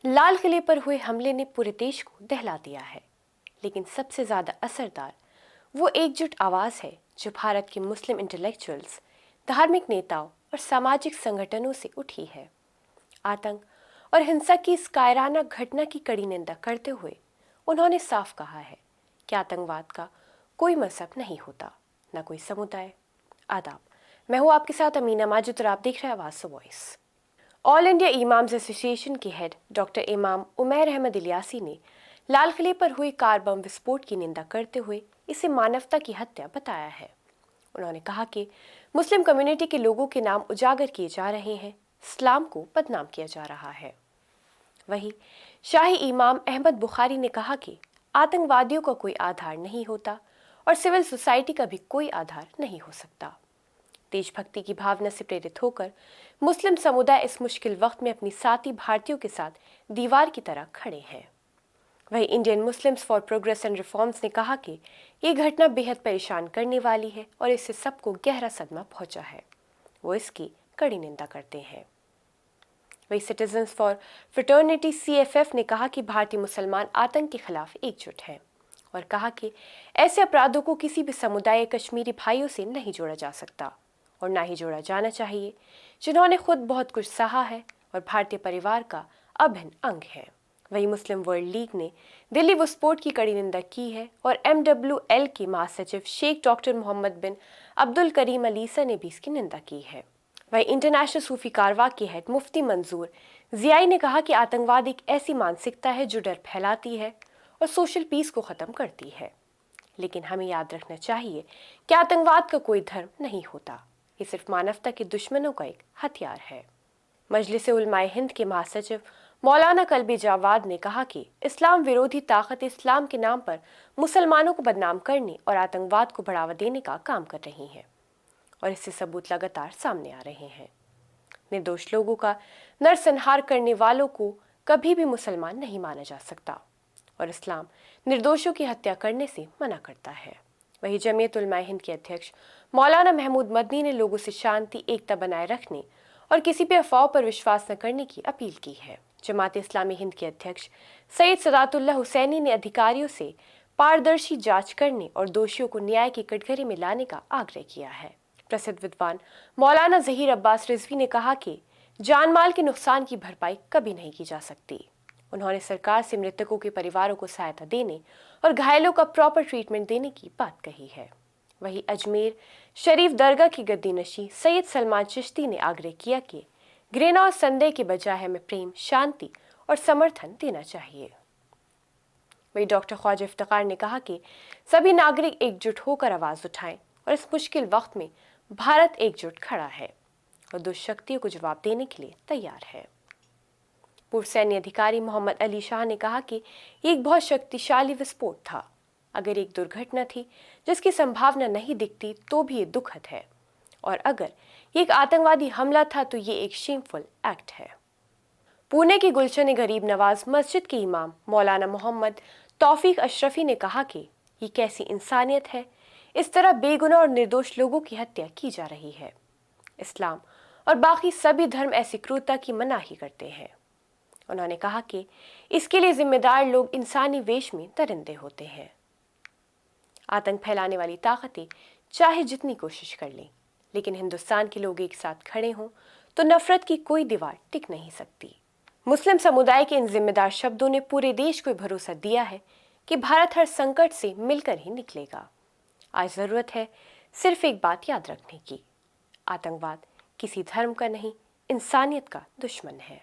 लाल किले पर हुए हमले ने पूरे देश को दहला दिया है, लेकिन सबसे ज्यादा असरदार वो एकजुट आवाज है जो भारत के मुस्लिम इंटेलेक्चुअल्स, धार्मिक नेताओं और सामाजिक संगठनों से उठी है। आतंक और हिंसा की इस कायराना घटना की कड़ी निंदा करते हुए उन्होंने साफ कहा है कि आतंकवाद का कोई मजहब नहीं होता, न कोई समुदाय। आदाब, मैं हूँ आपके साथ अमीना माजिद और आप देख रहे हैं आवाज़ voice. All India imams association के हेड डॉक्टर इमाम उमैर अहमद इलियासी ने लाल किले पर हुई कार बम विस्फोट की निंदा करते हुए इसे मानवता की हत्या बताया है। उन्होंने कहा कि मुस्लिम कम्युनिटी के लोगों के नाम उजागर किए जा रहे हैं, इस्लाम को बदनाम किया जा रहा है। वहीं शाही इमाम अहमद बुखारी ने कहा कि आतंकवादियों का कोई आधार नहीं होता और सिविल सोसाइटी का भी कोई आधार नहीं हो सकता। देशभक्ति की भावना से प्रेरित होकर मुस्लिम समुदाय इस मुश्किल वक्त में अपनी साथी भारतीयों के साथ दीवार की तरह खड़े हैं। वहीं Indian Muslims for progress and reforms ने कहा कि ये घटना बेहद परेशान करने वाली है और इससे सबको गहरा सदमा पहुंचा है। वो इसकी कड़ी निंदा करते हैं। वहीं सिटीजन्स फॉर फ्रेटर्निटी CFF ने कहा कि भारतीय मुसलमान आतंक के खिलाफ एकजुट हैं और कहा कि ऐसे अपराधों को किसी भी समुदाय कश्मीरी भाइयों से नहीं जोड़ा जा सकता और ना ही जोड़ा जाना चाहिए, जिन्होंने खुद बहुत कुछ सहा है और भारतीय परिवार का अभिन्न अंग है। वहीं मुस्लिम वर्ल्ड लीग ने दिल्ली विस्फोट की कड़ी निंदा की है और MWL के महासचिव शेख डॉक्टर मोहम्मद बिन अब्दुल करीम अलीसा ने भी इसकी निंदा की है। वहीं इंटरनेशनल सूफी कारवा के हेड मुफ्ती मंजूर जियाई ने कहा कि आतंकवाद एक ऐसी मानसिकता है जो डर फैलाती है और सोशल पीस को ख़त्म करती है। लेकिन हमें याद रखना चाहिए कि आतंकवाद का कोई धर्म नहीं होता, ये सिर्फ मानवता के दुश्मनों का एक हथियार है। मजलिस उलमाए हिंद के महासचिव मौलाना कल्बी जावाद ने कहा कि इस्लाम विरोधी ताकत इस्लाम के नाम पर मुसलमानों को बदनाम करने और आतंकवाद को बढ़ावा देने का काम कर रही है और इससे सबूत लगातार सामने आ रहे हैं। निर्दोष लोगों का नरसंहार करने वालों को कभी भी मुसलमान नहीं माना जा सकता और इस्लाम निर्दोषों की हत्या करने से मना करता है। वहीं जमीयत उलमाए हिंद के अध्यक्ष मौलाना महमूद मदनी ने लोगों से शांति, एकता बनाए रखने और किसी भी अफवाह पर विश्वास न करने की अपील की है। जमात इस्लामी हिंद के अध्यक्ष सैयद सदातुल्लाह हुसैनी ने अधिकारियों से पारदर्शी जांच करने और दोषियों को न्याय की कटघरे में लाने का आग्रह किया है। प्रसिद्ध विद्वान मौलाना जहीर अब्बास रिजवी ने कहा कि जान माल के नुकसान की भरपाई कभी नहीं की जा सकती। उन्होंने सरकार से मृतकों के परिवारों को सहायता देने और घायलों का प्रॉपर ट्रीटमेंट देने की बात कही है। वहीं अजमेर शरीफ दरगाह की गद्दी नशी सैयद सलमान चिश्ती ने आग्रह किया कि घृणा और संदेह के बजाय हमें प्रेम, शांति और समर्थन देना चाहिए। वहीं डॉक्टर ख्वाजा इफ्तिकार ने कहा कि सभी नागरिक एकजुट होकर आवाज उठाएं और इस मुश्किल वक्त में भारत एकजुट खड़ा है और दुष्शक्तियों को जवाब देने के लिए तैयार है। पूर्व सैन्य अधिकारी मोहम्मद अली शाह ने कहा कि ये एक बहुत शक्तिशाली विस्फोट था। अगर एक दुर्घटना थी जिसकी संभावना नहीं दिखती तो भी ये दुखद है और अगर ये एक आतंकवादी हमला था तो ये एक शेमफुल एक्ट है। पुणे की गुलशन गरीब नवाज मस्जिद के इमाम मौलाना मोहम्मद तौफीक अशरफी ने कहा कि ये कैसी इंसानियत है, इस तरह बेगुनाह और निर्दोष लोगों की हत्या की जा रही है। इस्लाम और बाकी सभी धर्म ऐसी क्रूरता की मनाही करते हैं। उन्होंने कहा कि इसके लिए जिम्मेदार लोग इंसानी वेश में दरिंदे होते हैं। आतंक फैलाने वाली ताकतें चाहे जितनी कोशिश कर लें, लेकिन हिंदुस्तान के लोग एक साथ खड़े हों तो नफरत की कोई दीवार टिक नहीं सकती। मुस्लिम समुदाय के इन जिम्मेदार शब्दों ने पूरे देश को भरोसा दिया है कि भारत हर संकट से मिलकर ही निकलेगा। आज जरूरत है सिर्फ एक बात याद रखने की, आतंकवाद किसी धर्म का नहीं, इंसानियत का दुश्मन है।